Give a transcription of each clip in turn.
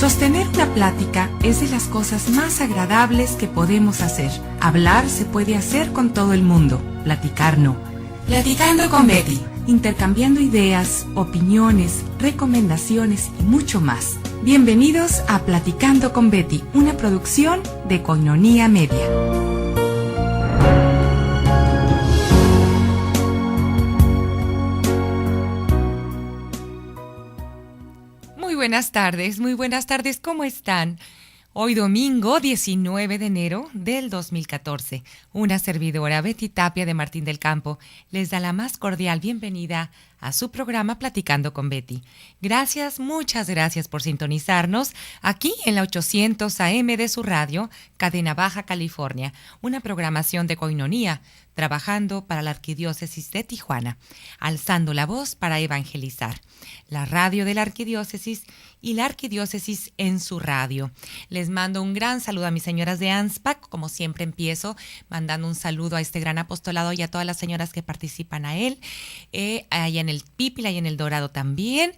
Sostener una plática es de las cosas más agradables que podemos hacer. Hablar se puede hacer con todo el mundo, platicar no. Platicando con Betty, intercambiando ideas, opiniones, recomendaciones y mucho más. Bienvenidos a Platicando con Betty, una producción de Koinonia Media. Muy buenas tardes, ¿cómo están? Hoy domingo 19 de enero del 2014, una servidora Betty Tapia de Martín del Campo les da la más cordial bienvenida a su programa Platicando con Betty. Gracias, muchas gracias por sintonizarnos aquí en la 800 AM de su radio, Cadena Baja California, una programación de Koinonia, trabajando para la Arquidiócesis de Tijuana, alzando la voz para evangelizar. La radio de la Arquidiócesis y la Arquidiócesis en su radio. Les mando un gran saludo a mis señoras de ANSPAC, como siempre empiezo mandando un saludo a este gran apostolado y a todas las señoras que participan a él, allá en el Pípila y en el Dorado también.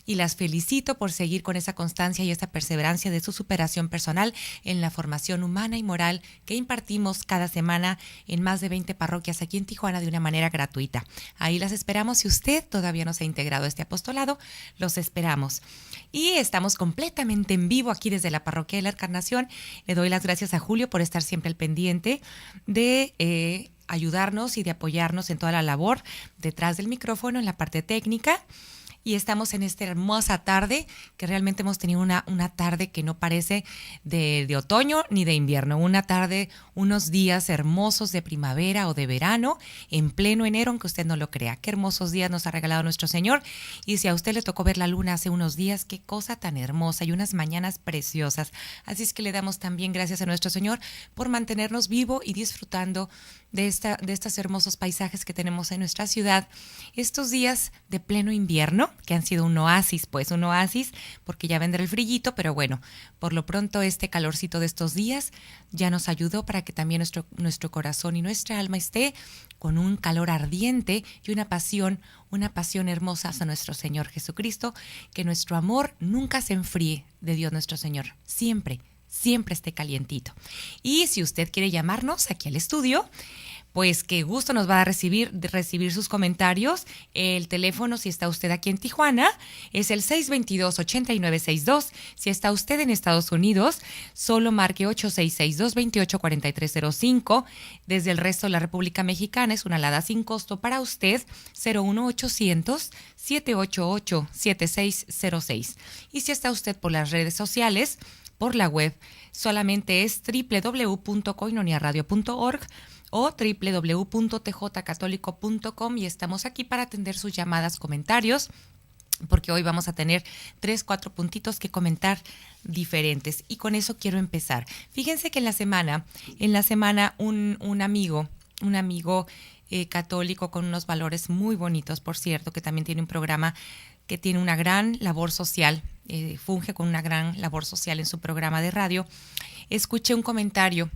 Y las felicito por seguir con esa constancia y esa perseverancia de su superación personal en la formación humana y moral que impartimos cada semana en más de 20 parroquias aquí en Tijuana de una manera gratuita. Ahí las esperamos. Si usted todavía no se ha integrado a este apostolado, los esperamos. Y estamos completamente en vivo aquí desde la Parroquia de la Encarnación. Le doy las gracias a Julio por estar siempre al pendiente de ayudarnos y de apoyarnos en toda la labor detrás del micrófono, en la parte técnica. Y estamos en esta hermosa tarde, que realmente hemos tenido una tarde que no parece de otoño ni de invierno. Una tarde, unos días hermosos de primavera o de verano, en pleno enero, aunque usted no lo crea. Qué hermosos días nos ha regalado nuestro Señor. Y si a usted le tocó ver la luna hace unos días, qué cosa tan hermosa y unas mañanas preciosas. Así es que le damos también gracias a nuestro Señor por mantenernos vivo y disfrutando de estos hermosos paisajes que tenemos en nuestra ciudad. Estos días de pleno invierno, que han sido un oasis, porque ya vendrá el frillito, pero bueno, por lo pronto este calorcito de estos días ya nos ayudó para que también nuestro corazón y nuestra alma esté con un calor ardiente y una pasión hermosa hacia nuestro Señor Jesucristo, que nuestro amor nunca se enfríe de Dios nuestro Señor, siempre esté calientito. Y si usted quiere llamarnos aquí al estudio, pues qué gusto nos va a recibir sus comentarios. El teléfono, si está usted aquí en Tijuana, es el 622-8962. Si está usted en Estados Unidos, solo marque 8662-284305. Desde el resto de la República Mexicana es una alada sin costo para usted, 01800-788-7606. Y si está usted por las redes sociales, por la web, solamente es www.koinoniaradio.org o www.tjcatólico.com y estamos aquí para atender sus llamadas, comentarios, porque hoy vamos a tener 3-4 puntitos que comentar diferentes y con eso quiero empezar. Fíjense que en la semana un amigo católico con unos valores muy bonitos, por cierto, que también tiene un programa que tiene una gran labor social, funge con una gran labor social en su programa de radio. Escuché un comentario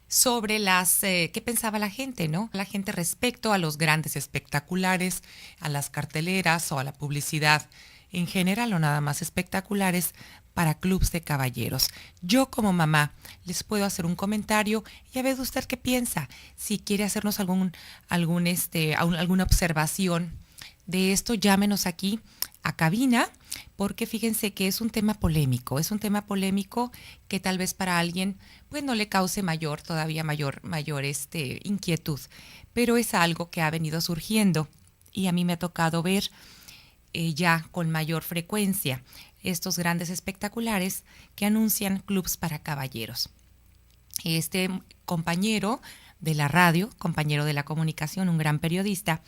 sobre las qué pensaba la gente, ¿no? La gente respecto a los grandes espectaculares, a las carteleras o a la publicidad en general o nada más espectaculares para clubs de caballeros. Yo como mamá les puedo hacer un comentario y a ver usted qué piensa. Si quiere hacernos alguna observación de esto, llámenos aquí a cabina, porque fíjense que es un tema polémico que tal vez para alguien pues no le cause mayor inquietud, pero es algo que ha venido surgiendo y a mí me ha tocado ver ya con mayor frecuencia estos grandes espectaculares que anuncian clubs para caballeros. Este compañero de la radio, compañero de la comunicación, un gran periodista,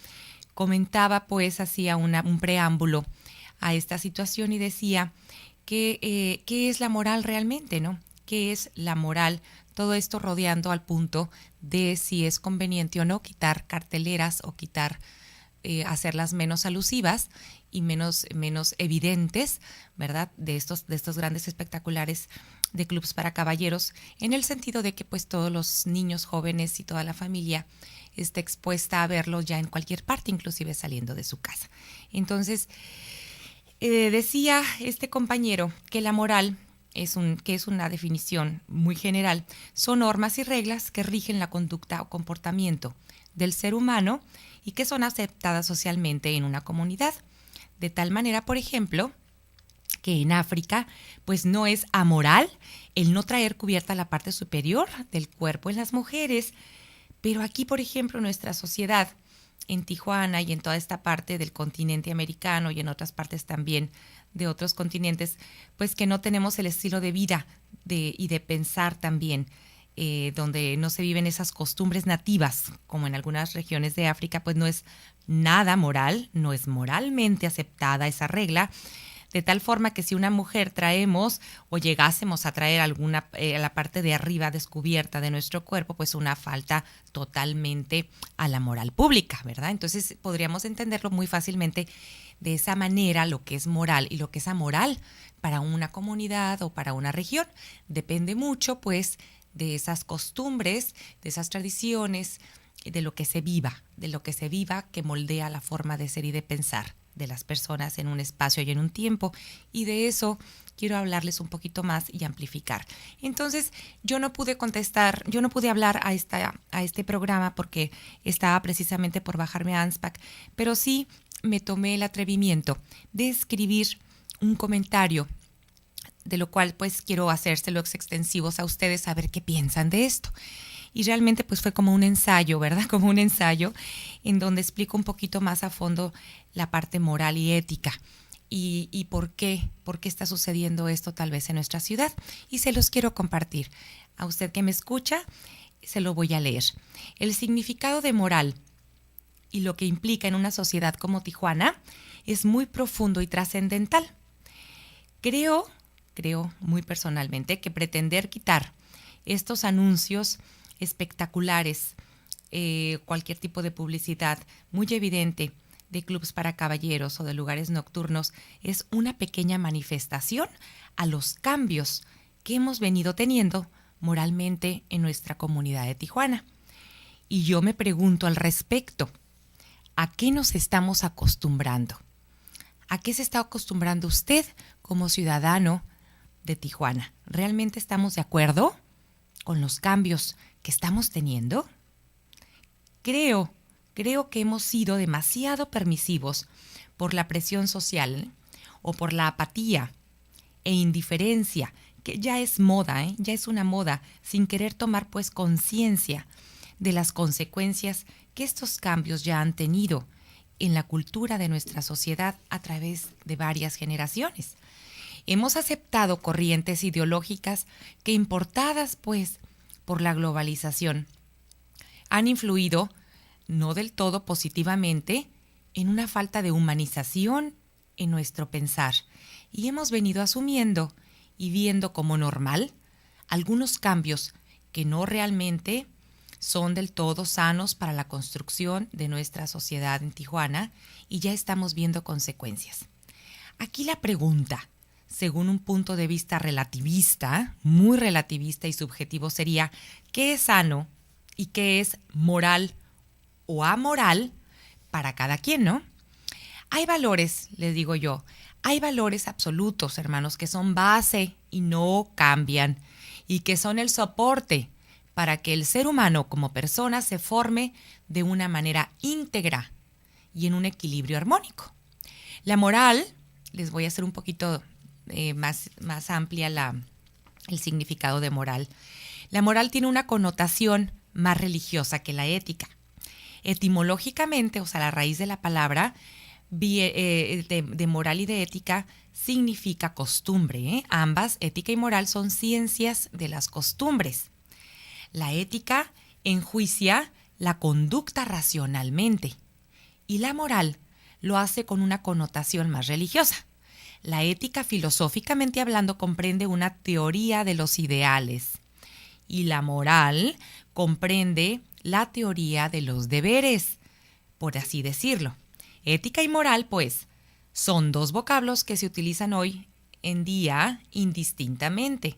comentaba, pues hacía un preámbulo a esta situación y decía que qué es la moral realmente, ¿no? ¿Qué es la moral? Todo esto rodeando al punto de si es conveniente o no quitar carteleras o hacerlas menos alusivas y menos evidentes, ¿verdad? De estos grandes espectaculares de clubs para caballeros, en el sentido de que pues todos los niños, jóvenes y toda la familia está expuesta a verlos ya en cualquier parte, inclusive saliendo de su casa. Entonces, Decía este compañero que la moral que es una definición muy general, son normas y reglas que rigen la conducta o comportamiento del ser humano y que son aceptadas socialmente en una comunidad. De tal manera, por ejemplo, que en África, pues no es amoral el no traer cubierta la parte superior del cuerpo en las mujeres, pero aquí, por ejemplo, en nuestra sociedad, en Tijuana y en toda esta parte del continente americano y en otras partes también de otros continentes, pues que no tenemos el estilo de vida y de pensar también, donde no se viven esas costumbres nativas, como en algunas regiones de África, pues no es nada moral, no es moralmente aceptada esa regla, de tal forma que si una mujer traemos o llegásemos a traer alguna la parte de arriba descubierta de nuestro cuerpo, pues una falta totalmente a la moral pública, ¿verdad? Entonces podríamos entenderlo muy fácilmente de esa manera, lo que es moral y lo que es amoral para una comunidad o para una región. Depende mucho, pues, de esas costumbres, de esas tradiciones, de lo que se viva, que moldea la forma de ser y de pensar de las personas en un espacio y en un tiempo, y de eso quiero hablarles un poquito más y amplificar. Entonces, yo no pude hablar a este programa porque estaba precisamente por bajarme a Anspach, pero sí me tomé el atrevimiento de escribir un comentario, de lo cual pues quiero hacérselos extensivos a ustedes, a ver qué piensan de esto. Y realmente pues fue como un ensayo, ¿verdad? Como un ensayo en donde explico un poquito más a fondo la parte moral y ética y por qué está sucediendo esto tal vez en nuestra ciudad. Y se los quiero compartir. A usted que me escucha, se lo voy a leer. El significado de moral y lo que implica en una sociedad como Tijuana es muy profundo y trascendental. Creo muy personalmente que pretender quitar estos anuncios espectaculares, cualquier tipo de publicidad muy evidente de clubs para caballeros o de lugares nocturnos es una pequeña manifestación a los cambios que hemos venido teniendo moralmente en nuestra comunidad de Tijuana. Y yo me pregunto al respecto, ¿a qué nos estamos acostumbrando? ¿A qué se está acostumbrando usted como ciudadano de Tijuana? ¿Realmente estamos de acuerdo con los cambios que estamos teniendo? Creo que hemos sido demasiado permisivos por la presión social o por la apatía e indiferencia, que ya es moda, ya es una moda, sin querer tomar pues conciencia de las consecuencias que estos cambios ya han tenido en la cultura de nuestra sociedad a través de varias generaciones. Hemos aceptado corrientes ideológicas que, importadas pues por la globalización, han influido no del todo positivamente en una falta de humanización en nuestro pensar, y hemos venido asumiendo y viendo como normal algunos cambios que no realmente son del todo sanos para la construcción de nuestra sociedad en Tijuana, y ya estamos viendo consecuencias. Aquí la pregunta, según un punto de vista relativista, muy relativista y subjetivo, sería ¿qué es sano y qué es moral o amoral para cada quien, no? Hay valores, les digo yo, hay valores absolutos, hermanos, que son base y no cambian, y que son el soporte para que el ser humano como persona se forme de una manera íntegra y en un equilibrio armónico. La moral, les voy a hacer un poquito más amplia el significado de moral. La moral tiene una connotación más religiosa que la ética. Etimológicamente, o sea, la raíz de la palabra de moral y de ética significa costumbre. Ambas, ética y moral, son ciencias de las costumbres. La ética enjuicia la conducta racionalmente y la moral lo hace con una connotación más religiosa. La ética, filosóficamente hablando, comprende una teoría de los ideales y la moral comprende la teoría de los deberes, por así decirlo. Ética y moral, pues, son dos vocablos que se utilizan hoy en día indistintamente.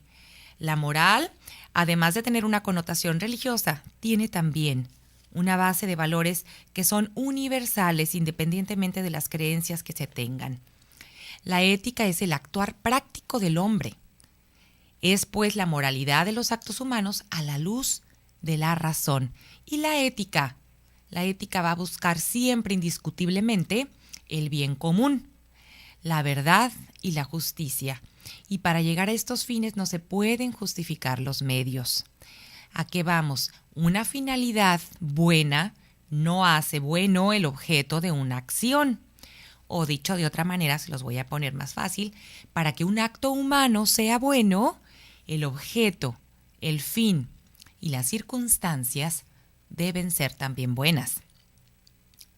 La moral, además de tener una connotación religiosa, tiene también una base de valores que son universales independientemente de las creencias que se tengan. La ética es el actuar práctico del hombre. Es pues la moralidad de los actos humanos a la luz de la razón. Y la ética va a buscar siempre indiscutiblemente el bien común, la verdad y la justicia. Y para llegar a estos fines no se pueden justificar los medios. ¿A qué vamos? Una finalidad buena no hace bueno el objeto de una acción. O dicho de otra manera, se los voy a poner más fácil, para que un acto humano sea bueno, el objeto, el fin y las circunstancias deben ser también buenas.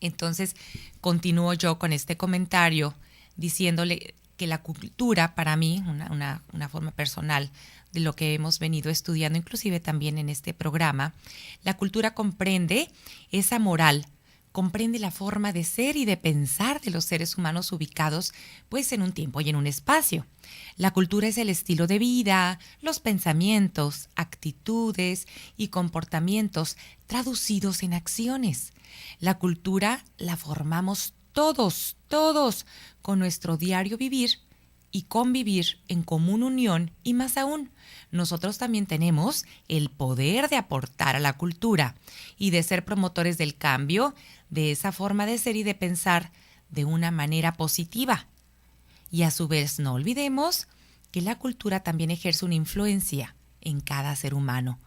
Entonces, continúo yo con este comentario diciéndole que la cultura, para mí, una forma personal de lo que hemos venido estudiando, inclusive también en este programa, la cultura comprende esa moral, comprende la forma de ser y de pensar de los seres humanos ubicados pues en un tiempo y en un espacio. La cultura es el estilo de vida, los pensamientos, actitudes y comportamientos traducidos en acciones. La cultura la formamos todos, con nuestro diario vivir y convivir en común unión, y más aún, nosotros también tenemos el poder de aportar a la cultura y de ser promotores del cambio de esa forma de ser y de pensar de una manera positiva. Y a su vez no olvidemos que la cultura también ejerce una influencia en cada ser humano.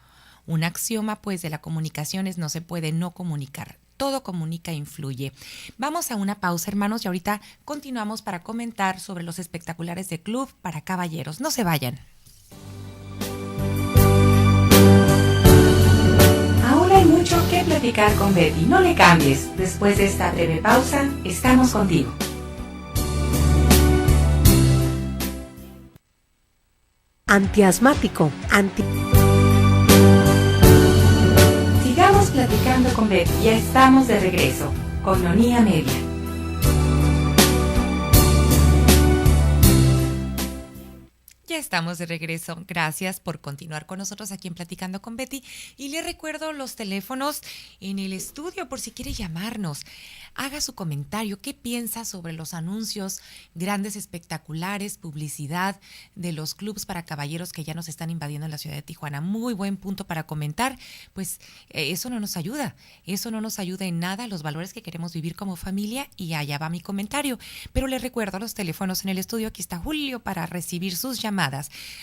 Un axioma pues de la comunicación es: no se puede no comunicar. Todo comunica e influye. Vamos a una pausa, hermanos, y ahorita continuamos para comentar sobre los espectaculares de Club para Caballeros. No se vayan. Aún hay mucho que platicar con Betty. No le cambies. Después de esta breve pausa, estamos contigo. Antiasmático, Sigamos platicando con Betty. Ya estamos de regreso. Coinonía Media. Ya estamos de regreso. Gracias por continuar con nosotros aquí en Platicando con Betty. Y le recuerdo los teléfonos en el estudio por si quiere llamarnos. Haga su comentario. ¿Qué piensa sobre los anuncios grandes, espectaculares, publicidad de los clubs para caballeros que ya nos están invadiendo en la ciudad de Tijuana? Muy buen punto para comentar. Pues eso no nos ayuda. Eso no nos ayuda en nada a los valores que queremos vivir como familia, y allá va mi comentario. Pero le recuerdo los teléfonos en el estudio. Aquí está Julio para recibir sus llamadas.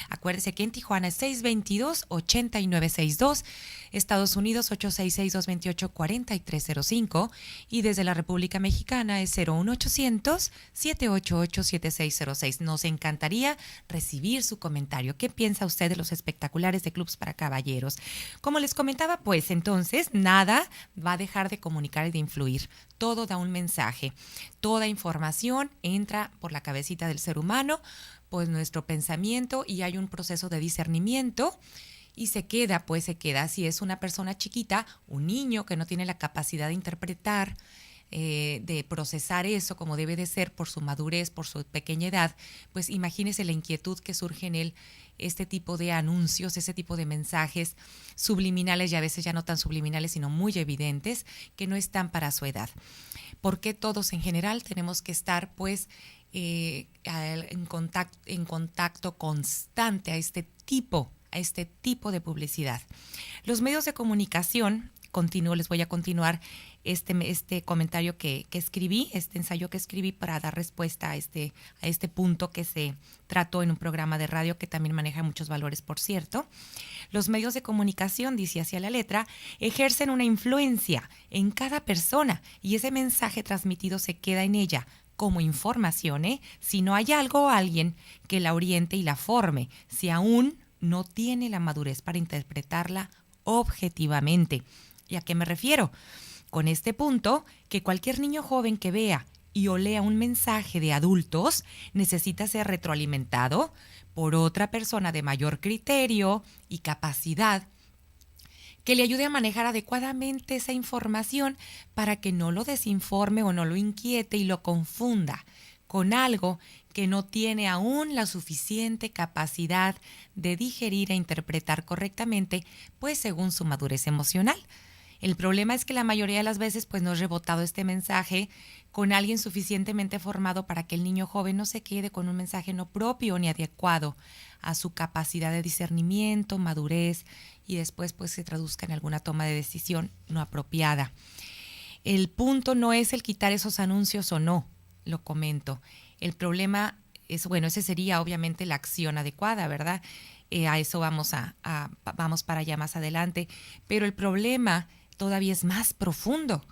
Acuérdese que en Tijuana es 622-8962, Estados Unidos 866-228-4305 y desde la República Mexicana es 01800-788-7606. Nos encantaría recibir su comentario. ¿Qué piensa usted de los espectaculares de clubs para caballeros? Como les comentaba, pues entonces nada va a dejar de comunicar y de influir. Todo da un mensaje. Toda información entra por la cabecita del ser humano, pues nuestro pensamiento, y hay un proceso de discernimiento y se queda. Si es una persona chiquita, un niño que no tiene la capacidad de interpretar, de procesar eso como debe de ser por su madurez, por su pequeña edad, pues imagínese la inquietud que surge en él, este tipo de anuncios, ese tipo de mensajes subliminales, y a veces ya no tan subliminales, sino muy evidentes, que no están para su edad. Porque todos en general tenemos que estar pues en contacto constante a este tipo de publicidad. Los medios de comunicación, les voy a continuar este comentario que escribí, este ensayo que escribí para dar respuesta a este punto que se trató en un programa de radio que también maneja muchos valores, por cierto. Los medios de comunicación, dice hacia la letra, ejercen una influencia en cada persona y ese mensaje transmitido se queda en ella como información, si no hay algo o alguien que la oriente y la forme, si aún no tiene la madurez para interpretarla objetivamente. ¿Y a qué me refiero? Con este punto, que cualquier niño joven que vea y o lea un mensaje de adultos necesita ser retroalimentado por otra persona de mayor criterio y capacidad que le ayude a manejar adecuadamente esa información para que no lo desinforme o no lo inquiete y lo confunda con algo que no tiene aún la suficiente capacidad de digerir e interpretar correctamente, pues según su madurez emocional. El problema es que la mayoría de las veces pues no es rebotado este mensaje con alguien suficientemente formado para que el niño joven no se quede con un mensaje no propio ni adecuado a su capacidad de discernimiento, madurez y después pues se traduzca en alguna toma de decisión no apropiada. El punto no es el quitar esos anuncios o no, lo comento. El problema es, bueno, ese sería obviamente la acción adecuada, ¿verdad? A eso vamos para allá más adelante. Pero el problema todavía es más profundo.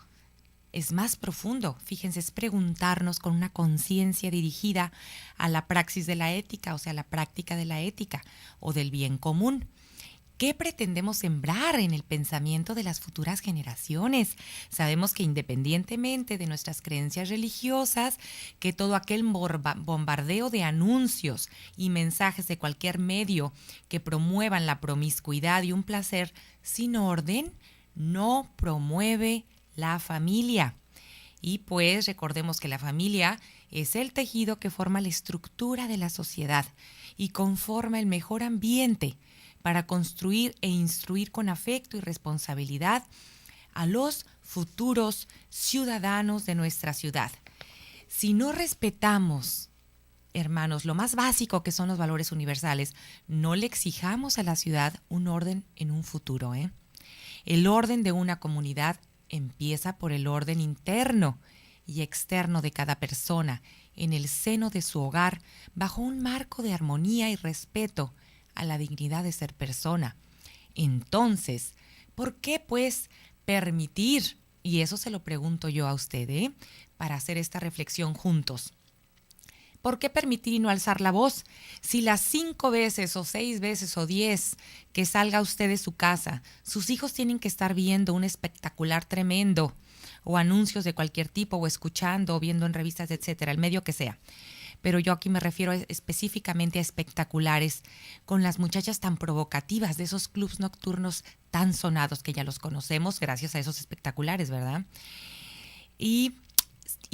Es más profundo. Fíjense, es preguntarnos con una conciencia dirigida a la praxis de la ética, o sea, la práctica de la ética o del bien común. ¿Qué pretendemos sembrar en el pensamiento de las futuras generaciones? Sabemos que independientemente de nuestras creencias religiosas, que todo aquel bombardeo de anuncios y mensajes de cualquier medio que promuevan la promiscuidad y un placer sin orden, no promueve la familia. Y pues recordemos que la familia es el tejido que forma la estructura de la sociedad y conforma el mejor ambiente para construir e instruir con afecto y responsabilidad a los futuros ciudadanos de nuestra ciudad. Si no respetamos, hermanos, lo más básico que son los valores universales, no le exijamos a la ciudad un orden en un futuro. El orden de una comunidad empieza por el orden interno y externo de cada persona, en el seno de su hogar, bajo un marco de armonía y respeto a la dignidad de ser persona. Entonces, ¿por qué pues permitir? Y eso se lo pregunto yo a usted, para hacer esta reflexión juntos. ¿Por qué permitir y no alzar la voz? Si las 5 veces o 6 veces o 10 que salga usted de su casa, sus hijos tienen que estar viendo un espectacular tremendo o anuncios de cualquier tipo o escuchando o viendo en revistas, etcétera, el medio que sea. Pero yo aquí me refiero específicamente a espectaculares con las muchachas tan provocativas de esos clubs nocturnos tan sonados que ya los conocemos gracias a esos espectaculares, ¿verdad? Y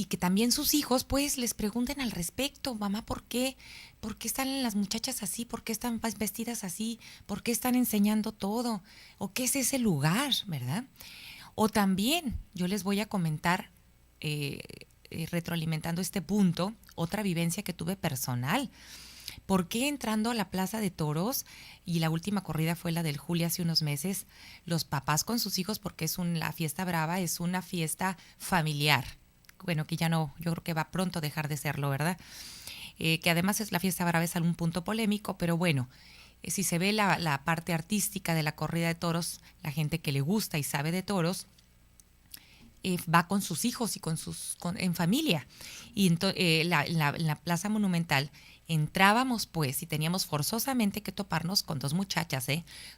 que también sus hijos pues les pregunten al respecto, mamá, ¿por qué? ¿Por qué están las muchachas así? ¿Por qué están vestidas así? ¿Por qué están enseñando todo? ¿O qué es ese lugar, verdad? O también yo les voy a comentar, retroalimentando este punto, otra vivencia que tuve personal. ¿Por qué entrando a la Plaza de Toros, y la última corrida fue la del Juli hace unos meses, los papás con sus hijos, porque la fiesta brava es una fiesta familiar? Bueno, que ya no, yo creo que va pronto a dejar de serlo, ¿verdad? Que además la fiesta brava es algún punto polémico, pero bueno, si se ve la parte artística de la corrida de toros, la gente que le gusta y sabe de toros, va con sus hijos y en familia. Y en la Plaza Monumental entrábamos pues y teníamos forzosamente que toparnos con 2 muchachas,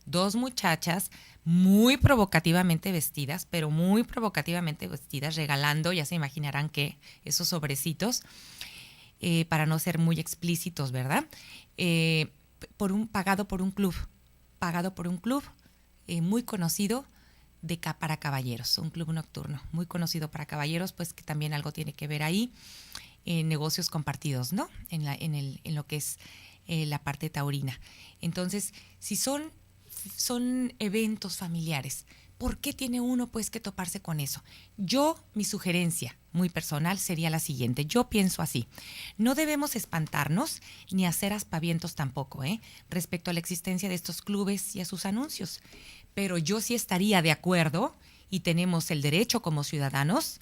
2 muchachas muy provocativamente vestidas, pero muy provocativamente vestidas, regalando, ya se imaginarán que esos sobrecitos, para no ser muy explícitos, ¿verdad? Pagado por un club muy conocido para caballeros, un club nocturno muy conocido para caballeros, pues que también algo tiene que ver ahí, negocios compartidos, ¿no? En lo que es la parte taurina. Entonces, si son eventos familiares, ¿por qué tiene uno pues que toparse con eso? Mi sugerencia muy personal sería la siguiente. Yo pienso así: no debemos espantarnos ni hacer aspavientos tampoco, respecto a la existencia de estos clubes y a sus anuncios. Pero yo sí estaría de acuerdo, y tenemos el derecho como ciudadanos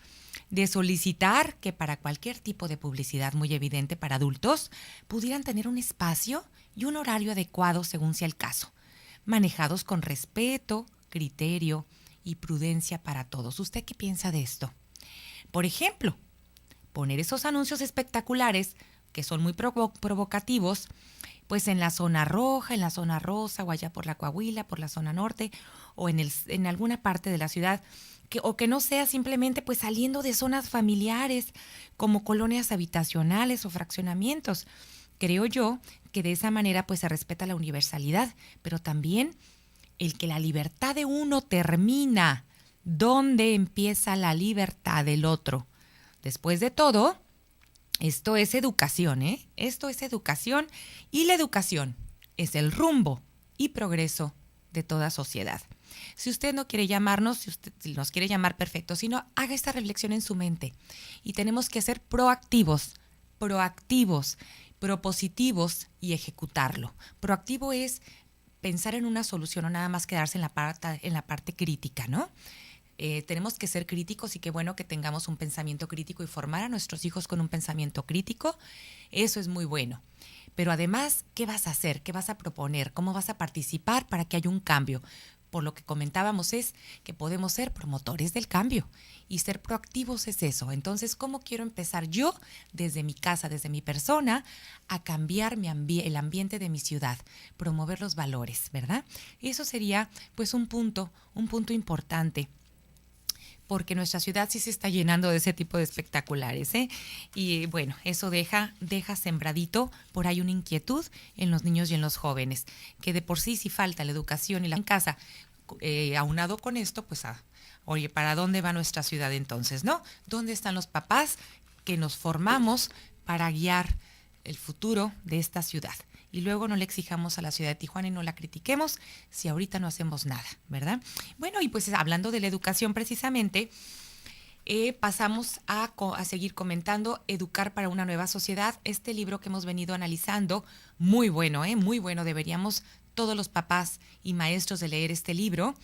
de solicitar que para cualquier tipo de publicidad muy evidente para adultos pudieran tener un espacio y un horario adecuado según sea el caso, manejados con respeto, criterio y prudencia para todos. ¿Usted qué piensa de esto? Por ejemplo, poner esos anuncios espectaculares que son muy provocativos, pues en la zona roja, en la zona rosa, o allá por la Coahuila, por la zona norte, o en alguna parte de la ciudad, o que no sea simplemente pues saliendo de zonas familiares, como colonias habitacionales o fraccionamientos. Creo yo que de esa manera pues se respeta la universalidad, pero también el que la libertad de uno termina donde empieza la libertad del otro. Después de todo, esto es educación, Esto es educación, y la educación es el rumbo y progreso de toda sociedad. Si usted no quiere llamarnos, si nos quiere llamar, perfecto, sino haga esta reflexión en su mente. Y tenemos que ser proactivos, propositivos y ejecutarlo. Proactivo es pensar en una solución, no nada más quedarse en la parte crítica, ¿no? Tenemos que ser críticos y qué bueno que tengamos un pensamiento crítico y formar a nuestros hijos con un pensamiento crítico. Eso es muy bueno. Pero además, ¿qué vas a hacer? ¿Qué vas a proponer? ¿Cómo vas a participar para que haya un cambio? Por lo que comentábamos es que podemos ser promotores del cambio y ser proactivos es eso. Entonces, ¿cómo quiero empezar yo desde mi casa, desde mi persona, a cambiar el ambiente de mi ciudad, promover los valores, ¿verdad? Y eso sería pues un punto importante, porque nuestra ciudad sí se está llenando de ese tipo de espectaculares, ¿eh? Y bueno, eso deja sembradito por ahí una inquietud en los niños y en los jóvenes, que de por sí falta la educación y la en casa. Aunado con esto, pues, oye, ¿para dónde va nuestra ciudad entonces, no? ¿Dónde están los papás que nos formamos para guiar el futuro de esta ciudad? Y luego no le exijamos a la ciudad de Tijuana y no la critiquemos si ahorita no hacemos nada, ¿verdad? Bueno, y pues hablando de la educación precisamente, pasamos a seguir comentando Educar para una nueva sociedad, este libro que hemos venido analizando, muy bueno, muy bueno, deberíamos todos los papás y maestros de leer este libro,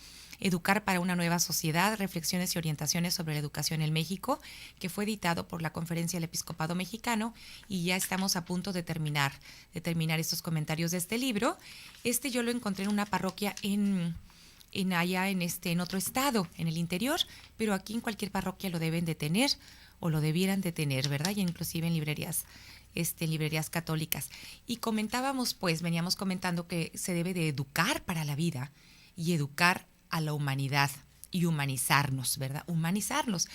Educar para una nueva sociedad, reflexiones y orientaciones sobre la educación en México, que fue editado por la Conferencia del Episcopado Mexicano, y ya estamos a punto de terminar estos comentarios de este libro. Yo lo encontré en una parroquia en otro estado, en el interior, pero aquí en cualquier parroquia lo deben de tener o lo debieran de tener, ¿verdad? Y inclusive en librerías católicas. Y veníamos comentando que se debe de educar para la vida y educar a la humanidad y humanizarnos, ¿verdad? Humanizarnos.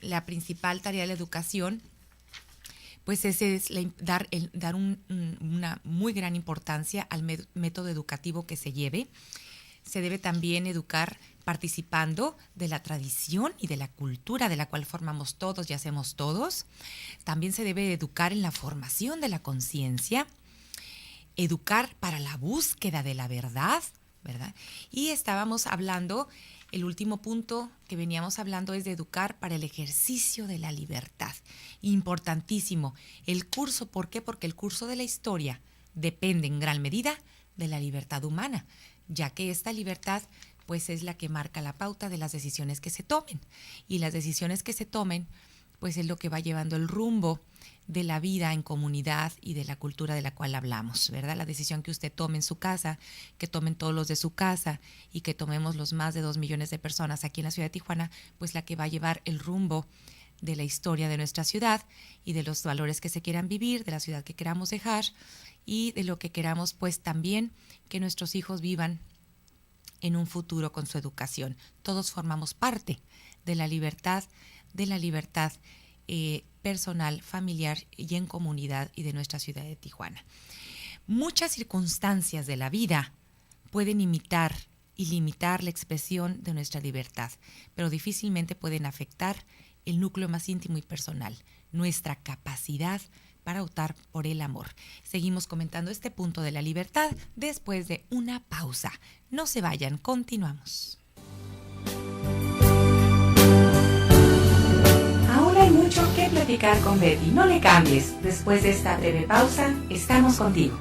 La principal tarea de la educación, pues es dar una muy gran importancia al método educativo que se lleve. Se debe también educar participando de la tradición y de la cultura de la cual formamos todos y hacemos todos. También se debe educar en la formación de la conciencia, educar para la búsqueda de la verdad, ¿verdad? Y estábamos hablando, el último punto que veníamos hablando es de educar para el ejercicio de la libertad. Importantísimo. El curso, ¿por qué? Porque el curso de la historia depende en gran medida de la libertad humana, ya que esta libertad pues es la que marca la pauta de las decisiones que se tomen. Y las decisiones que se tomen pues es lo que va llevando el rumbo de la vida en comunidad y de la cultura de la cual hablamos, ¿verdad? La decisión que usted tome en su casa, que tomen todos los de su casa y que tomemos los más de 2 millones de personas aquí en la ciudad de Tijuana, pues la que va a llevar el rumbo de la historia de nuestra ciudad y de los valores que se quieran vivir, de la ciudad que queramos dejar y de lo que queramos pues también que nuestros hijos vivan en un futuro con su educación. Todos formamos parte de la libertad personal, familiar y en comunidad y de nuestra ciudad de Tijuana. Muchas circunstancias de la vida pueden imitar y limitar la expresión de nuestra libertad, pero difícilmente pueden afectar el núcleo más íntimo y personal, nuestra capacidad para optar por el amor. Seguimos comentando este punto de la libertad después de una pausa. No se vayan, continuamos. Ahora hay mucho que platicar con Betty. No le cambies. Después de esta breve pausa, estamos contigo.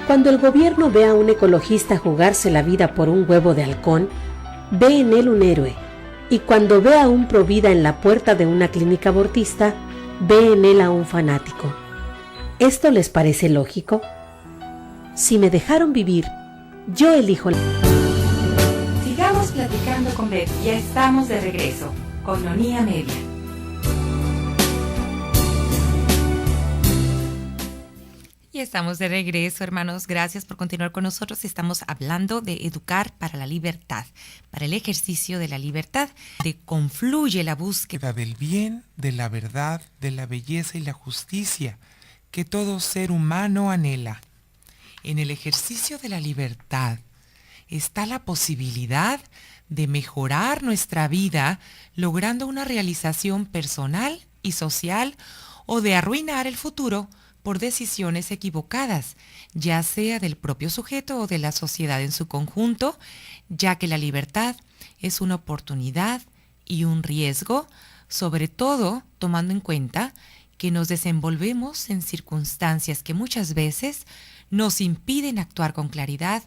Cuando el gobierno ve a un ecologista jugarse la vida por un huevo de halcón, ve en él un héroe. Y cuando ve a un provida en la puerta de una clínica abortista, ve en él a un fanático. ¿Esto les parece lógico? Si me dejaron vivir, yo elijo. Sigamos platicando con Betty. Ya estamos de regreso con Ironía Media. Y estamos de regreso, hermanos. Gracias por continuar con nosotros. Estamos hablando de educar para la libertad, para el ejercicio de la libertad, de confluye la búsqueda del bien, de la verdad, de la belleza y la justicia que todo ser humano anhela. En el ejercicio de la libertad está la posibilidad de mejorar nuestra vida logrando una realización personal y social o de arruinar el futuro por decisiones equivocadas, ya sea del propio sujeto o de la sociedad en su conjunto, ya que la libertad es una oportunidad y un riesgo, sobre todo tomando en cuenta que nos desenvolvemos en circunstancias que muchas veces nos impiden actuar con claridad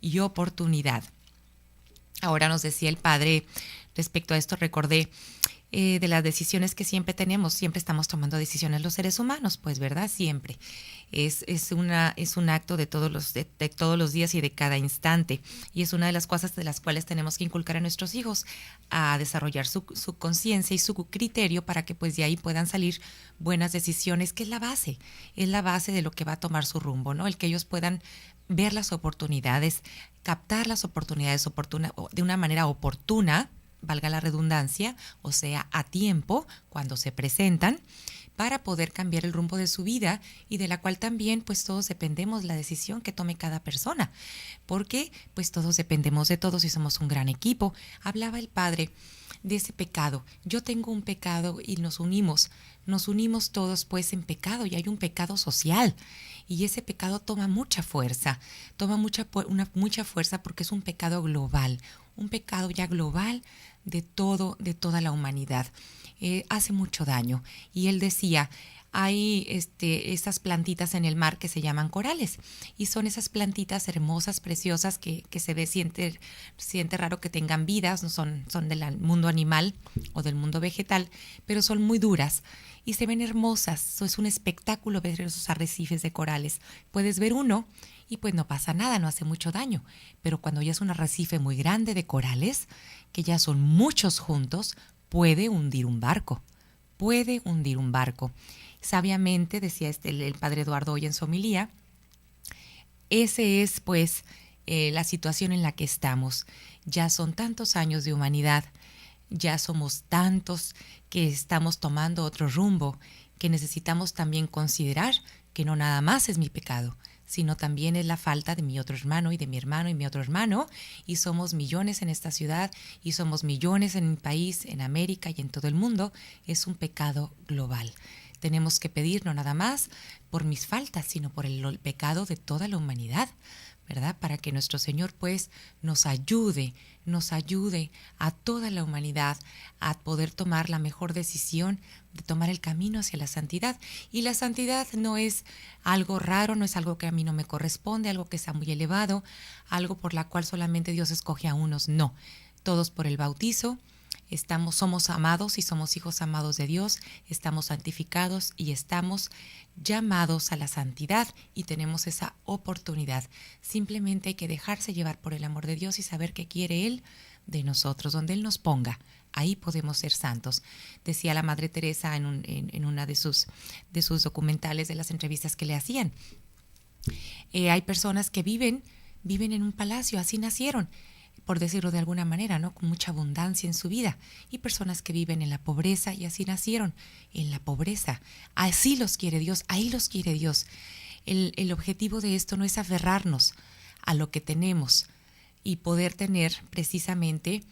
y oportunidad. Ahora nos decía el padre, respecto a esto recordé de las decisiones que siempre tenemos, siempre estamos tomando decisiones los seres humanos, pues, ¿verdad? Siempre. Es un acto de todos los días y de cada instante. Y es una de las cosas de las cuales tenemos que inculcar a nuestros hijos, a desarrollar su conciencia y su criterio para que pues de ahí puedan salir buenas decisiones, que es la base de lo que va a tomar su rumbo, ¿no? El que ellos puedan ver las oportunidades, captar las oportunidades de una manera oportuna, valga la redundancia, o sea, a tiempo, cuando se presentan, para poder cambiar el rumbo de su vida y de la cual también pues todos dependemos la decisión que tome cada persona, porque pues todos dependemos de todos y somos un gran equipo. Hablaba el padre de ese pecado. Yo tengo un pecado y nos unimos todos pues en pecado, y hay un pecado social y ese pecado toma mucha fuerza, mucha fuerza porque es un pecado global, un pecado ya global de toda la humanidad. Hace mucho daño. Y él decía, hay estas plantitas en el mar que se llaman corales, y son esas plantitas hermosas, preciosas, que siente raro que tengan vidas, no son del mundo animal o del mundo vegetal, pero son muy duras y se ven hermosas. Es un espectáculo ver esos arrecifes de corales. Puedes ver uno y pues no pasa nada, no hace mucho daño, pero cuando ya es un arrecife muy grande de corales, que ya son muchos juntos, puede hundir un barco. Sabiamente, decía el padre Eduardo hoy en su homilía, ese es pues la situación en la que estamos. Ya son tantos años de humanidad, ya somos tantos que estamos tomando otro rumbo, que necesitamos también considerar que no nada más es mi pecado, sino también es la falta de mi otro hermano y de mi hermano y mi otro hermano, y somos millones en esta ciudad y somos millones en mi país, en América y en todo el mundo. Es un pecado global. Tenemos que pedir no nada más por mis faltas, sino por el pecado de toda la humanidad, ¿verdad? Para que nuestro Señor pues nos ayude a toda la humanidad a poder tomar la mejor decisión de tomar el camino hacia la santidad. Y la santidad no es algo raro, no es algo que a mí no me corresponde, algo que está muy elevado, algo por la cual solamente Dios escoge a unos. No, todos por el bautizo somos amados y somos hijos amados de Dios, estamos santificados y estamos llamados a la santidad y tenemos esa oportunidad. Simplemente hay que dejarse llevar por el amor de Dios y saber qué quiere Él de nosotros, donde Él nos ponga. Ahí podemos ser santos. Decía la Madre Teresa en una de sus documentales, de las entrevistas que le hacían. Hay personas que viven en un palacio, así nacieron, por decirlo de alguna manera, ¿no? Con mucha abundancia en su vida, y personas que viven en la pobreza y así nacieron, en la pobreza. Así los quiere Dios, ahí los quiere Dios. El objetivo de esto no es aferrarnos a lo que tenemos y poder tener precisamente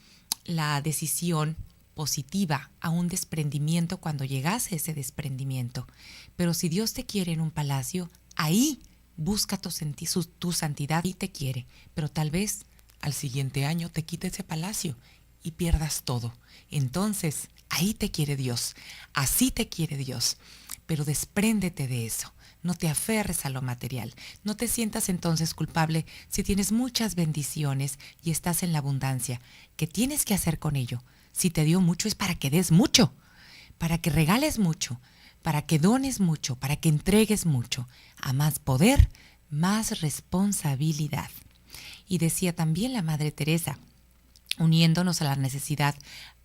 la decisión positiva a un desprendimiento cuando llegase ese desprendimiento. Pero si Dios te quiere en un palacio, ahí busca tu santidad y te quiere, pero tal vez al siguiente año te quita ese palacio y pierdas todo. Entonces, ahí te quiere Dios, así te quiere Dios, pero despréndete de eso. No te aferres a lo material. No te sientas entonces culpable si tienes muchas bendiciones y estás en la abundancia. ¿Qué tienes que hacer con ello? Si te dio mucho es para que des mucho, para que regales mucho, para que dones mucho, para que entregues mucho. A más poder, más responsabilidad. Y decía también la Madre Teresa, uniéndonos a la necesidad,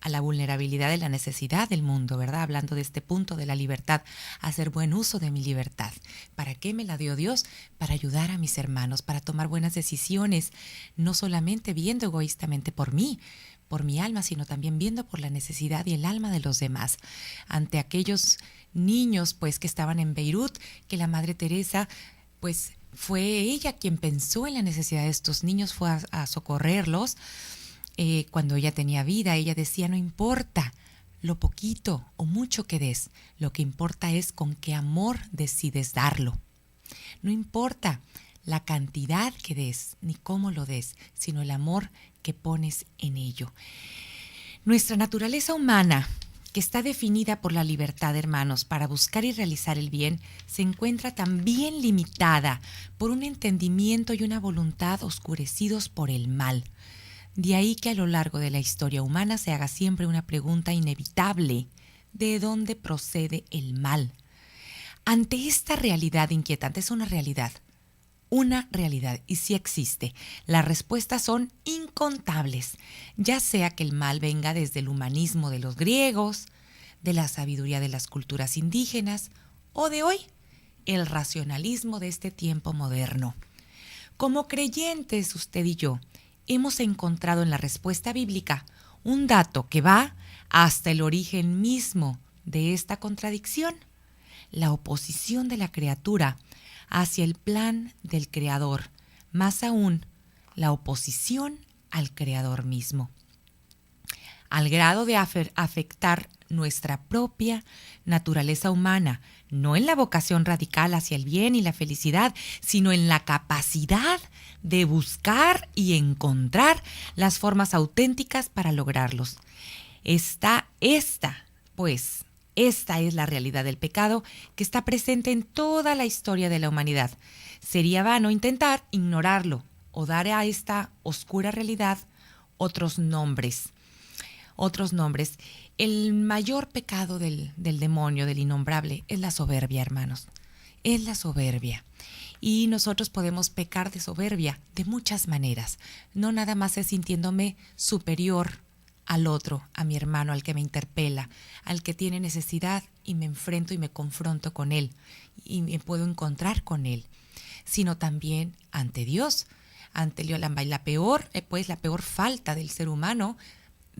a la vulnerabilidad de la necesidad del mundo, ¿verdad? Hablando de este punto de la libertad, hacer buen uso de mi libertad. ¿Para qué me la dio Dios? Para ayudar a mis hermanos, para tomar buenas decisiones, no solamente viendo egoístamente por mí, por mi alma, sino también viendo por la necesidad y el alma de los demás. Ante aquellos niños, pues, que estaban en Beirut, que la Madre Teresa, pues, fue ella quien pensó en la necesidad de estos niños, fue a socorrerlos. Cuando ella tenía vida, ella decía, no importa lo poquito o mucho que des, lo que importa es con qué amor decides darlo. No importa la cantidad que des ni cómo lo des, sino el amor que pones en ello. Nuestra naturaleza humana, que está definida por la libertad, hermanos, para buscar y realizar el bien, se encuentra también limitada por un entendimiento y una voluntad oscurecidos por el mal. De ahí que a lo largo de la historia humana se haga siempre una pregunta inevitable: ¿de dónde procede el mal? Ante esta realidad inquietante, es una realidad, y sí existe. Las respuestas son incontables, ya sea que el mal venga desde el humanismo de los griegos, de la sabiduría de las culturas indígenas o de hoy, el racionalismo de este tiempo moderno. Como creyentes, usted y yo, hemos encontrado en la respuesta bíblica un dato que va hasta el origen mismo de esta contradicción: la oposición de la criatura hacia el plan del Creador, más aún, la oposición al Creador mismo, al grado de afectar nuestra propia naturaleza humana, no en la vocación radical hacia el bien y la felicidad, sino en la capacidad de buscar y encontrar las formas auténticas para lograrlos. Esta es la realidad del pecado que está presente en toda la historia de la humanidad. Sería vano intentar ignorarlo o dar a esta oscura realidad otros nombres. El mayor pecado del demonio, del innombrable, es la soberbia, hermanos. Es la soberbia. Y nosotros podemos pecar de soberbia de muchas maneras. No nada más es sintiéndome superior al otro, a mi hermano, al que me interpela, al que tiene necesidad, y me enfrento y me confronto con él y me puedo encontrar con él, sino también ante Dios, ante la peor falta del ser humano,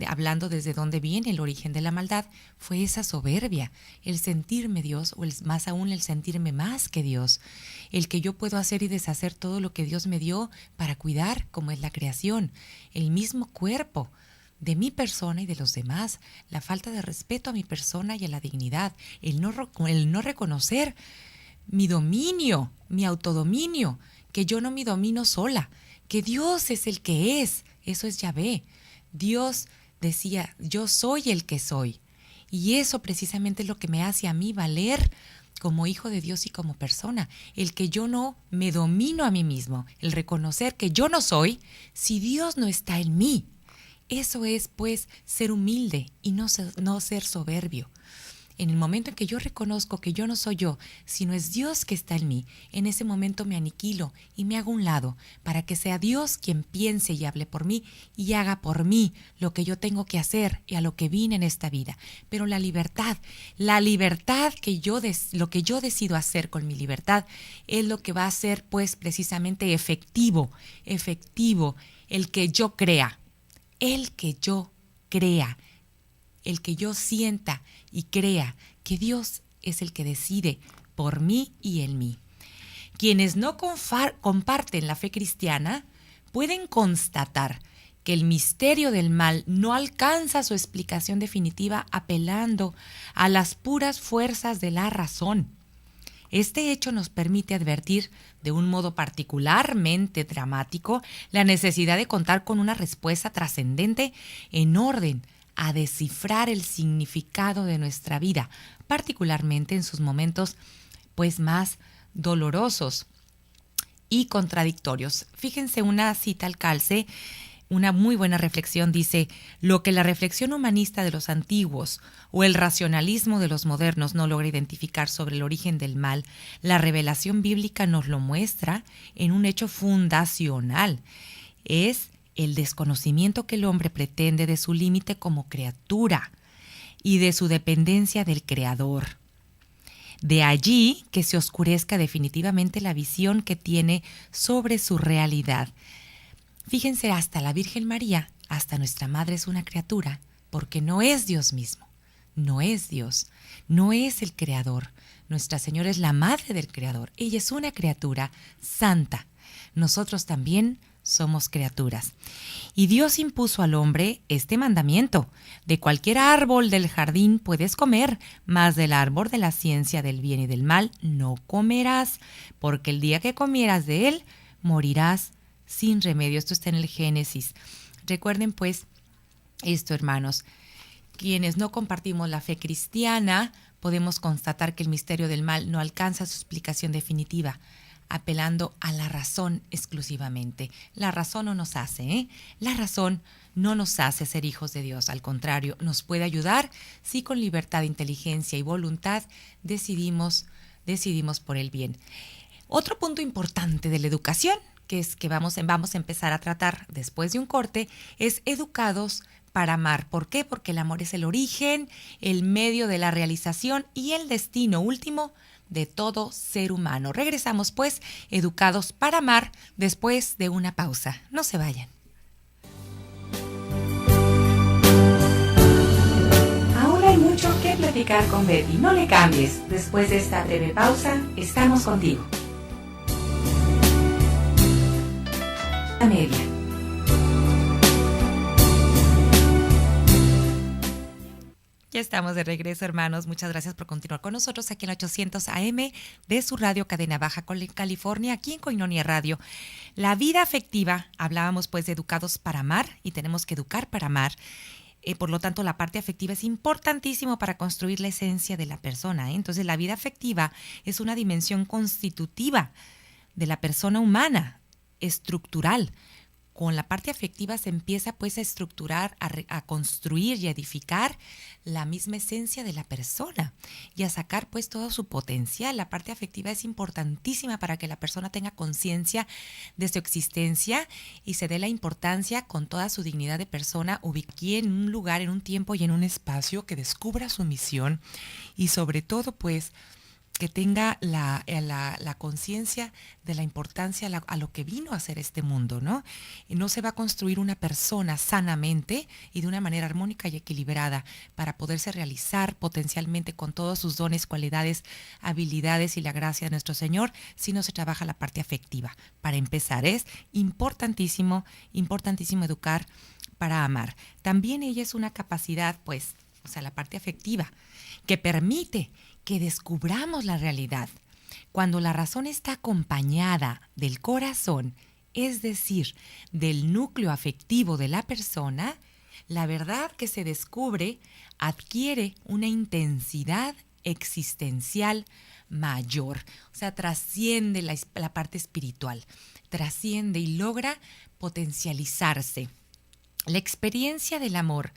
hablando desde dónde viene el origen de la maldad, fue esa soberbia, el sentirme Dios, o más aún el sentirme más que Dios, el que yo puedo hacer y deshacer todo lo que Dios me dio para cuidar, como es la creación, el mismo cuerpo de mi persona y de los demás, la falta de respeto a mi persona y a la dignidad, el no reconocer mi dominio, mi autodominio, que yo no me domino sola, que Dios es el que es, eso es Yahvé. Dios decía: yo soy el que soy, y eso precisamente es lo que me hace a mí valer como hijo de Dios y como persona, el que yo no me domino a mí mismo, el reconocer que yo no soy si Dios no está en mí. Eso es, pues, ser humilde y no ser soberbio. En el momento en que yo reconozco que yo no soy yo, sino es Dios que está en mí, en ese momento me aniquilo y me hago a un lado para que sea Dios quien piense y hable por mí y haga por mí lo que yo tengo que hacer y a lo que vine en esta vida. Pero la libertad lo que yo decido hacer con mi libertad es lo que va a ser, pues, precisamente efectivo, el que yo crea. El que yo sienta y crea que Dios es el que decide por mí y en mí. Quienes no comparten la fe cristiana pueden constatar que el misterio del mal no alcanza su explicación definitiva apelando a las puras fuerzas de la razón. Este hecho nos permite advertir de un modo particularmente dramático la necesidad de contar con una respuesta trascendente en orden a descifrar el significado de nuestra vida, particularmente en sus momentos, pues, más dolorosos y contradictorios. Fíjense una cita al calce, una muy buena reflexión, dice: lo que la reflexión humanista de los antiguos o el racionalismo de los modernos no logra identificar sobre el origen del mal, la revelación bíblica nos lo muestra en un hecho fundacional. Es el desconocimiento que el hombre pretende de su límite como criatura y de su dependencia del Creador. De allí que se oscurezca definitivamente la visión que tiene sobre su realidad. Fíjense, hasta la Virgen María, hasta nuestra Madre es una criatura, porque no es Dios mismo, no es Dios, no es el Creador. Nuestra Señora es la Madre del Creador, ella es una criatura santa. Nosotros también somos criaturas. Y Dios impuso al hombre este mandamiento: de cualquier árbol del jardín puedes comer, mas del árbol de la ciencia del bien y del mal no comerás, porque el día que comieras de él, morirás sin remedio. Esto está en el Génesis. Recuerden pues esto, hermanos. Quienes no compartimos la fe cristiana, podemos constatar que el misterio del mal no alcanza su explicación definitiva, apelando a la razón exclusivamente. La razón no nos hace, La razón no nos hace ser hijos de Dios. Al contrario, nos puede ayudar si con libertad, inteligencia y voluntad decidimos por el bien. Otro punto importante de la educación, que es que vamos a empezar a tratar después de un corte, es educados para amar. ¿Por qué? Porque el amor es el origen, el medio de la realización y el destino último de todo ser humano. Regresamos pues, educados para amar, después de una pausa. No se vayan. Aún hay mucho que platicar con Betty. No le cambies. Después de esta breve pausa, estamos contigo. La media. Ya estamos de regreso, hermanos. Muchas gracias por continuar con nosotros aquí en 800 AM de su radio Cadena Baja California, aquí en Koinonia Radio. La vida afectiva, hablábamos pues de educados para amar y tenemos que educar para amar. Por lo tanto, la parte afectiva es importantísimo para construir la esencia de la persona. Entonces, la vida afectiva es una dimensión constitutiva de la persona humana, estructural. Con la parte afectiva se empieza pues a estructurar, a construir y a edificar la misma esencia de la persona y a sacar pues todo su potencial. La parte afectiva es importantísima para que la persona tenga conciencia de su existencia y se dé la importancia con toda su dignidad de persona, ubicada aquí en un lugar, en un tiempo y en un espacio, que descubra su misión y sobre todo pues que tenga la conciencia de la importancia a lo que vino a hacer este mundo, ¿no? Y no se va a construir una persona sanamente y de una manera armónica y equilibrada para poderse realizar potencialmente con todos sus dones, cualidades, habilidades y la gracia de nuestro Señor si no se trabaja la parte afectiva. Para empezar, es importantísimo educar para amar. También ella es una capacidad, pues, o sea, la parte afectiva, que permite que descubramos la realidad. Cuando la razón está acompañada del corazón, es decir, del núcleo afectivo de la persona, la verdad que se descubre adquiere una intensidad existencial mayor. O sea, trasciende la parte espiritual, trasciende y logra potencializarse. La experiencia del amor.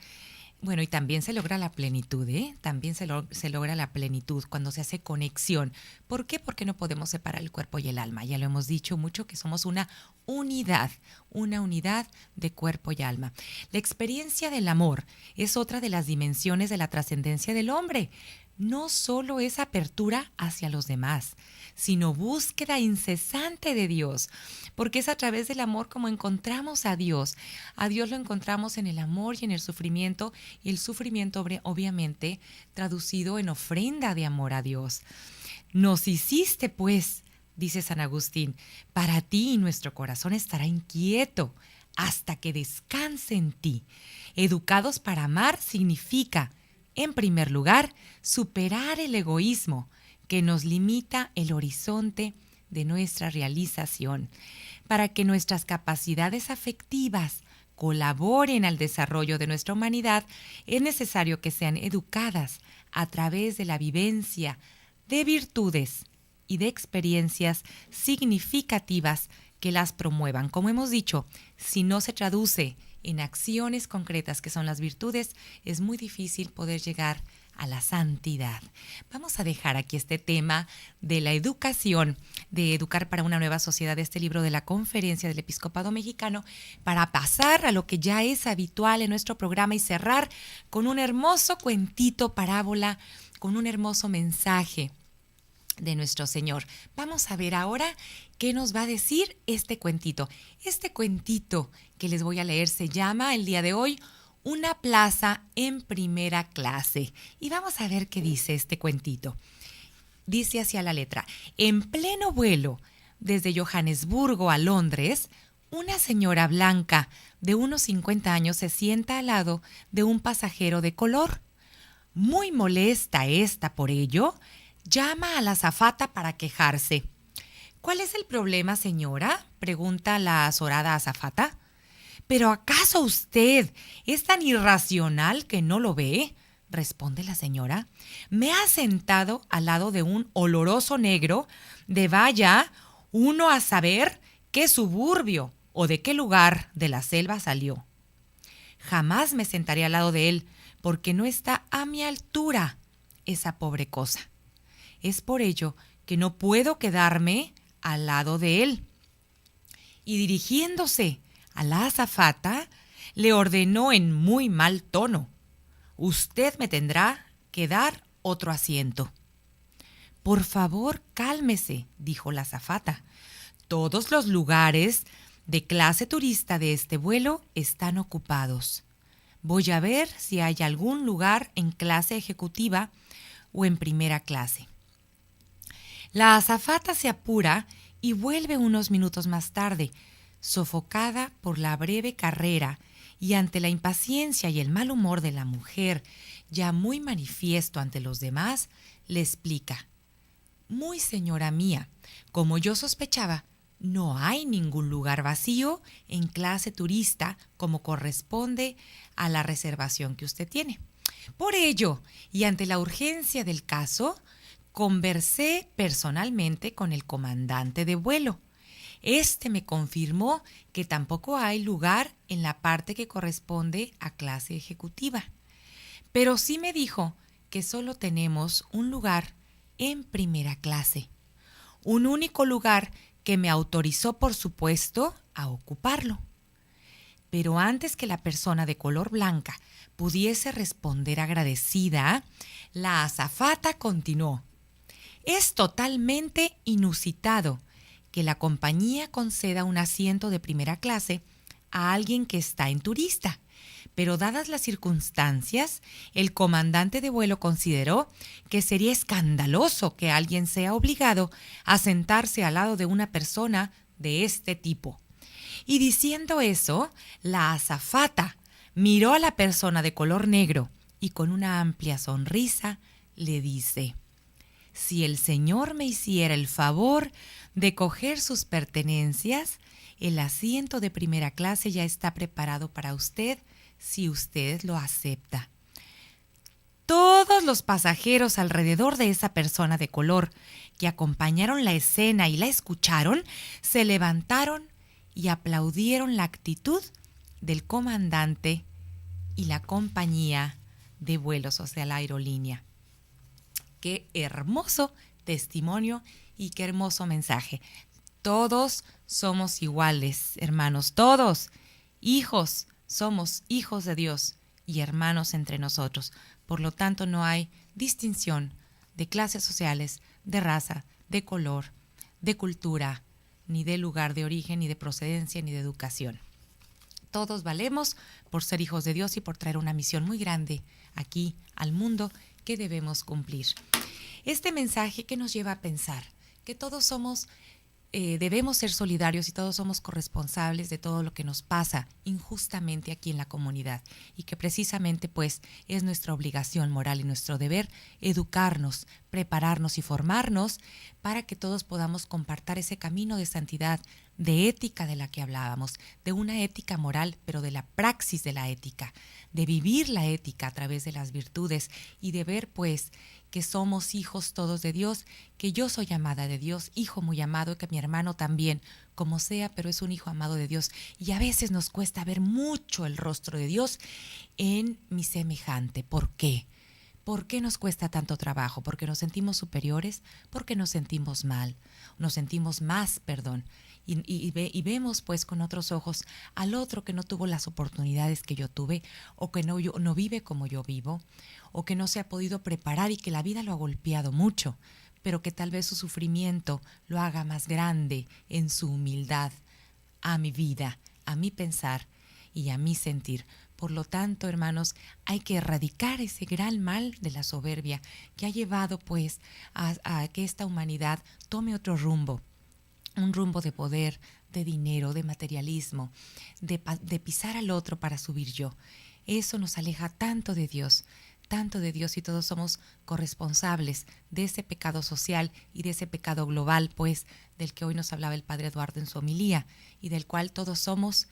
Bueno, y también se logra la plenitud, También se logra la plenitud cuando se hace conexión. ¿Por qué? Porque no podemos separar el cuerpo y el alma. Ya lo hemos dicho mucho, que somos una unidad de cuerpo y alma. La experiencia del amor es otra de las dimensiones de la trascendencia del hombre. No solo es apertura hacia los demás, sino búsqueda incesante de Dios, porque es a través del amor como encontramos a Dios. A Dios lo encontramos en el amor y en el sufrimiento, y el sufrimiento obviamente traducido en ofrenda de amor a Dios. Nos hiciste pues, dice San Agustín, para ti nuestro corazón estará inquieto hasta que descanse en ti. Educados para amar significa, en primer lugar, superar el egoísmo que nos limita el horizonte de nuestra realización. Para que nuestras capacidades afectivas colaboren al desarrollo de nuestra humanidad, es necesario que sean educadas a través de la vivencia de virtudes y de experiencias significativas que las promuevan. Como hemos dicho, si no se traduce en acciones concretas que son las virtudes, es muy difícil poder llegar a la santidad. Vamos a dejar aquí este tema de la educación, de educar para una nueva sociedad, de este libro de la Conferencia del Episcopado Mexicano, para pasar a lo que ya es habitual en nuestro programa y cerrar con un hermoso cuentito, parábola, con un hermoso mensaje de nuestro Señor. Vamos a ver ahora qué nos va a decir este cuentito. Este cuentito que les voy a leer se llama el día de hoy Una plaza en primera clase. Y vamos a ver qué dice este cuentito. Dice hacia la letra: en pleno vuelo desde Johannesburgo a Londres, Una señora blanca de unos 50 años se sienta al lado de un pasajero de color. Muy molesta esta por ello, llama a la azafata para quejarse. ¿Cuál es el problema, señora?, pregunta la azorada azafata. ¿Pero acaso usted es tan irracional que no lo ve?, responde la señora. Me ha sentado al lado de un oloroso negro de vaya uno a saber qué suburbio o de qué lugar de la selva salió. Jamás me sentaré al lado de él porque no está a mi altura esa pobre cosa. Es por ello que no puedo quedarme al lado de él. Y dirigiéndose a la azafata, le ordenó en muy mal tono: usted me tendrá que dar otro asiento. Por favor, cálmese, dijo la azafata. Todos los lugares de clase turista de este vuelo están ocupados. Voy a ver si hay algún lugar en clase ejecutiva o en primera clase. La azafata se apura y vuelve unos minutos más tarde, sofocada por la breve carrera y ante la impaciencia y el mal humor de la mujer, ya muy manifiesto ante los demás, le explica: muy señora mía, como yo sospechaba, no hay ningún lugar vacío en clase turista como corresponde a la reservación que usted tiene. Por ello, y ante la urgencia del caso, conversé personalmente con el comandante de vuelo. Este me confirmó que tampoco hay lugar en la parte que corresponde a clase ejecutiva. Pero sí me dijo que solo tenemos un lugar en primera clase. Un único lugar que me autorizó, por supuesto, a ocuparlo. Pero antes que la persona de color blanca pudiese responder agradecida, la azafata continuó: es totalmente inusitado que la compañía conceda un asiento de primera clase a alguien que está en turista, pero dadas las circunstancias, el comandante de vuelo consideró que sería escandaloso que alguien sea obligado a sentarse al lado de una persona de este tipo. Y diciendo eso, la azafata miró a la persona de color negro y con una amplia sonrisa le dice: si el señor me hiciera el favor de coger sus pertenencias, el asiento de primera clase ya está preparado para usted si usted lo acepta. Todos los pasajeros alrededor de esa persona de color que acompañaron la escena y la escucharon, se levantaron y aplaudieron la actitud del comandante y la compañía de vuelos, o sea, la aerolínea. Qué hermoso testimonio y qué hermoso mensaje. Todos somos iguales, hermanos, todos hijos, somos hijos de Dios y hermanos entre nosotros. Por lo tanto, no hay distinción de clases sociales, de raza, de color, de cultura, ni de lugar de origen, ni de procedencia, ni de educación. Todos valemos por ser hijos de Dios y por traer una misión muy grande aquí al mundo que debemos cumplir. Este mensaje que nos lleva a pensar que todos somos, debemos ser solidarios y todos somos corresponsables de todo lo que nos pasa injustamente aquí en la comunidad, y que precisamente pues es nuestra obligación moral y nuestro deber educarnos, prepararnos y formarnos para que todos podamos compartir ese camino de santidad, de ética de la que hablábamos, de una ética moral, pero de la praxis de la ética, de vivir la ética a través de las virtudes y de ver pues que somos hijos todos de Dios, que yo soy amada de Dios, hijo muy amado, y que mi hermano también, como sea, pero es un hijo amado de Dios. Y a veces nos cuesta ver mucho el rostro de Dios en mi semejante. ¿Por qué? ¿Por qué nos cuesta tanto trabajo? ¿Porque nos sentimos superiores? ¿Porque nos sentimos mal? Nos sentimos más, perdón. Y vemos pues con otros ojos al otro que no tuvo las oportunidades que yo tuve, o que no vive como yo vivo, o que no se ha podido preparar y que la vida lo ha golpeado mucho, pero que tal vez su sufrimiento lo haga más grande en su humildad a mi vida, a mi pensar y a mi sentir. Por lo tanto, hermanos, hay que erradicar ese gran mal de la soberbia que ha llevado pues a que esta humanidad tome otro rumbo. Un rumbo de poder, de dinero, de materialismo, de pisar al otro para subir yo. Eso nos aleja tanto de Dios, y todos somos corresponsables de ese pecado social y de ese pecado global, pues, del que hoy nos hablaba el Padre Eduardo en su homilía y del cual todos somos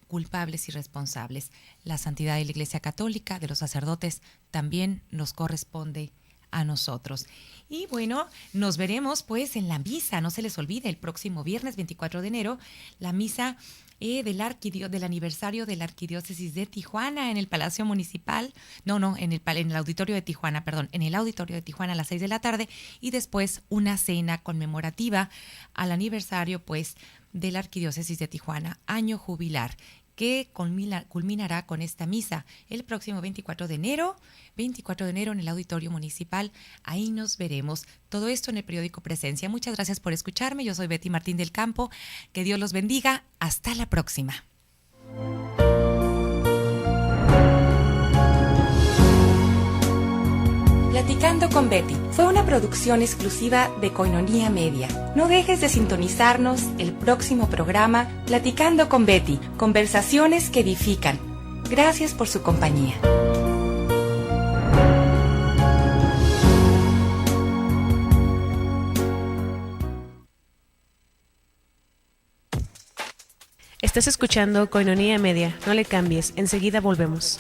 culpables y responsables. La santidad de la Iglesia Católica, de los sacerdotes, también nos corresponde a nosotros. Y bueno, nos veremos pues en la misa, no se les olvide, el próximo viernes 24 de enero, la misa del aniversario de la Arquidiócesis de Tijuana en el Palacio Municipal, en el Auditorio de Tijuana, en el Auditorio de Tijuana a las 6 de la tarde, y después una cena conmemorativa al aniversario pues de la Arquidiócesis de Tijuana, año jubilar, que culminará con esta misa el próximo 24 de enero en el Auditorio Municipal. Ahí nos veremos. Todo esto en el periódico Presencia. Muchas gracias por escucharme. Yo soy Betty Martín del Campo. Que Dios los bendiga. Hasta la próxima. Platicando con Betty fue una producción exclusiva de Koinonia Media. No dejes de sintonizarnos el próximo programa Platicando con Betty, conversaciones que edifican. Gracias por su compañía. Estás escuchando Koinonia Media. No le cambies, enseguida volvemos.